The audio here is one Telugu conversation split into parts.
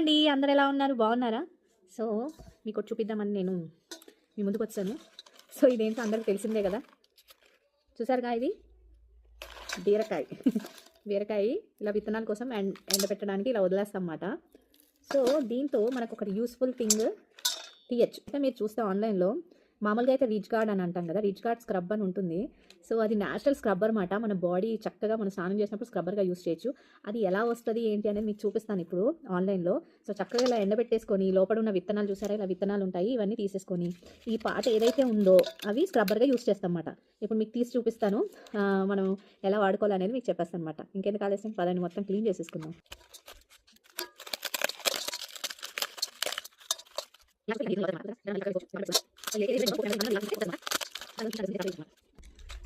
అండి, అందరు ఎలా ఉన్నారు? బాగున్నారా? సో మీకు ఒకటి చూపిద్దామని నేను మీ ముందుకు వచ్చాను. సో ఇదేంటో అందరికి తెలిసిందే కదా. చూసారుగా, ఇది బీరకాయ. బీరకాయ ఇలా విత్తనాల కోసం ఎండబెట్టడానికి ఇలా వదిలేస్తాం అన్నమాట. సో దీంతో మనకు ఒకటి యూస్ఫుల్ థింగ్ తీయచ్చు. అయితే మీరు చూస్తే ఆన్లైన్లో మామూలుగా అయితే రిచ్ గార్డ్ అని అంటాం కదా, రిచ్ గార్డ్ స్క్రబ్ అని ఉంటుంది. సో అది న్యాచురల్ స్క్రబ్బర్ అనమాట. మన బాడీ చక్కగా మనం స్నానం చేసినప్పుడు స్క్రబ్బర్గా యూస్ చేయొచ్చు. అది ఎలా వస్తుంది ఏంటి అనేది మీకు చూపిస్తాను ఇప్పుడు ఆన్లైన్లో. సో చక్కగా ఇలా ఎండబెట్టేసుకొని లోపల ఉన్న విత్తనాలు చూసారా, ఇలా విత్తనాలు ఉంటాయి, ఇవన్నీ తీసేసుకొని ఈ పాట ఏదైతే ఉందో అవి స్క్రబ్బర్గా యూస్ చేస్తాం అన్నమాట. ఇప్పుడు మీకు తీసి చూపిస్తాను, మనం ఎలా వాడుకోవాలనేది మీకు చెప్పేస్తాను అనమాట. ఇంకెందుకు ఆలస్యం, పదాన్ని మొత్తం క్లీన్ చేసేసుకుందాం.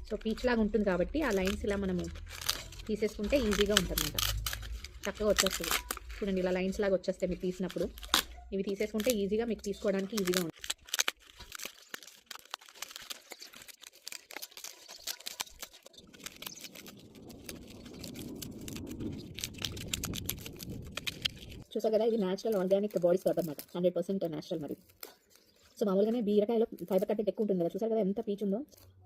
సో పీచ్ లాగా ఉంటుంది కాబట్టి ఆ లైన్స్ ఇలా మనము తీసేసుకుంటే ఈజీగా ఉంటుంది అన్నమాట. చక్కగా వచ్చేస్తుంది. చూడండి, ఇలా లైన్స్ లాగా వచ్చేస్తాయి మీకు తీసినప్పుడు. ఇవి తీసేసుకుంటే ఈజీగా మీకు తీసుకోవడానికి ఈజీగా ఉంటుంది. చూసారు కదా, ఇది న్యాచురల్ ఆర్గానిక్ బాడీ స్క్రబ్ అనమాట. 100% న్యాచురల్. మరి సో మామూలుగానే బీరకాయలో ఫైబర్ కంటెంట్ ఎక్కువ ఉంటుంది కదా. చూసారు కదా ఎంత పీచ్ ఉందో.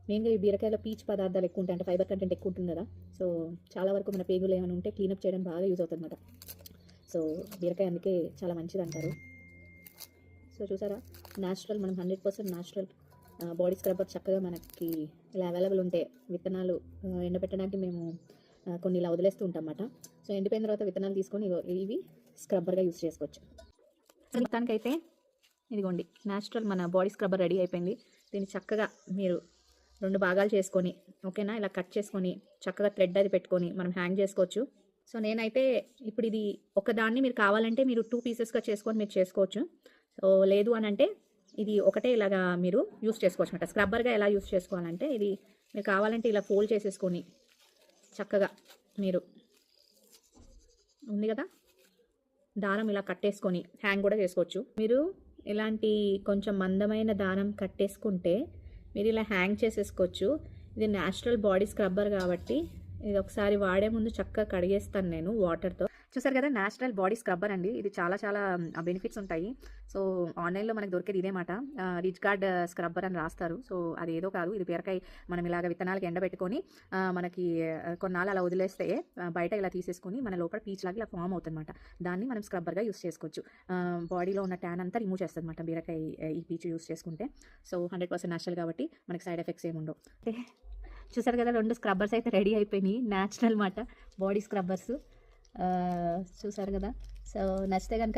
మెయిన్గా ఈ బీరకాయలో పీచ్ పదార్థాలు ఎక్కువ ఉంటాయి, అంటే ఫైబర్ కంటెంట్ ఎక్కువ ఉంటుంది కదా. సో చాలా వరకు మన పేగులు ఏమైనా ఉంటే క్లీనప్ చేయడం బాగా యూజ్ అవుతుంది అనమాట. సో బీరకాయ అందుకే చాలా మంచిది అంటారు. సో చూసారా, న్యాచురల్, మనం 100% న్యాచురల్ బాడీ స్క్రబ్బర్ చక్కగా మనకి ఇలా అవైలబుల్ ఉంటే విత్తనాలు ఎండబెట్టడానికి మేము కొన్ని ఇలా వదిలేస్తూ ఉంటాం అన్నమాట. సో ఎండిపోయిన తర్వాత విత్తనాలు తీసుకొని ఇవి స్క్రబ్బర్గా యూజ్ చేసుకోవచ్చు. మొత్తానికైతే ఇదిగోండి, న్యాచురల్ మన బాడీ స్క్రబ్బర్ రెడీ అయిపోయింది. దీన్ని చక్కగా మీరు 2 భాగాలు చేసుకొని, ఓకేనా, ఇలా కట్ చేసుకొని చక్కగా థ్రెడ్ అది పెట్టుకొని మనం హ్యాంగ్ చేసుకోవచ్చు. సో నేనైతే ఇప్పుడు ఇది ఒకదాన్ని మీరు కావాలంటే మీరు 2 పీసెస్గా చేసుకొని మీరు చేసుకోవచ్చు. సో లేదు అని అంటే ఇది ఒకటే ఇలాగా మీరు యూస్ చేసుకోవచ్చు అనమాట. స్క్రబ్బర్గా ఎలా యూస్ చేసుకోవాలంటే ఇది మీరు కావాలంటే ఇలా ఫోల్డ్ చేసేసుకొని చక్కగా మీరు ఉంది కదా దారం ఇలా కట్టేసుకొని హ్యాంగ్ కూడా చేసుకోవచ్చు. మీరు ఇలాంటి కొంచెం మందమైన దారం కట్టేసుకుంటే మీరు ఇలా హ్యాంగ్ చేసేసుకోవచ్చు. ఇది న్యాచురల్ బాడీ స్క్రబ్బర్ కాబట్టి ఇది ఒకసారి వాడే ముందు చక్కగా కడిగేస్తాను నేను వాటర్తో. చూసారు కదా, న్యాచురల్ బాడీ స్క్రబ్బర్ అండి. ఇది చాలా చాలా బెనిఫిట్స్ ఉంటాయి. సో ఆన్లైన్లో మనకు దొరికేది ఇదే మాట, రిచ్ గార్డ్ స్క్రబ్బర్ అని రాస్తారు. సో అది ఏదో కాదు, ఇది బీరకాయ మనం ఇలాగ విత్తనాలకి ఎండబెట్టుకొని మనకి కొన్నాళ్ళు అలా వదిలేస్తే బయట ఇలా తీసేసుకొని మన లోపల పీచ్ లాగా ఇలా ఫామ్ అవుతుంది అనమాట. దాన్ని మనం స్క్రబ్బర్గా యూస్ చేసుకోవచ్చు. బాడీలో ఉన్న ట్యాన్ అంతా రిమూవ్ చేస్తుంది అనమాట బీరకాయ ఈ పీచ్ యూస్ చేసుకుంటే. సో 100% న్యాచురల్ కాబట్టి మనకి సైడ్ ఎఫెక్ట్స్ ఏమి ఉండవు. చూసారు కదా, 2 స్క్రబ్బర్స్ అయితే రెడీ అయిపోయినాయి, న్యాచురల్ మాట బాడీ స్క్రబ్బర్స్. చూసారు కదా. సో నచ్చితే కనుక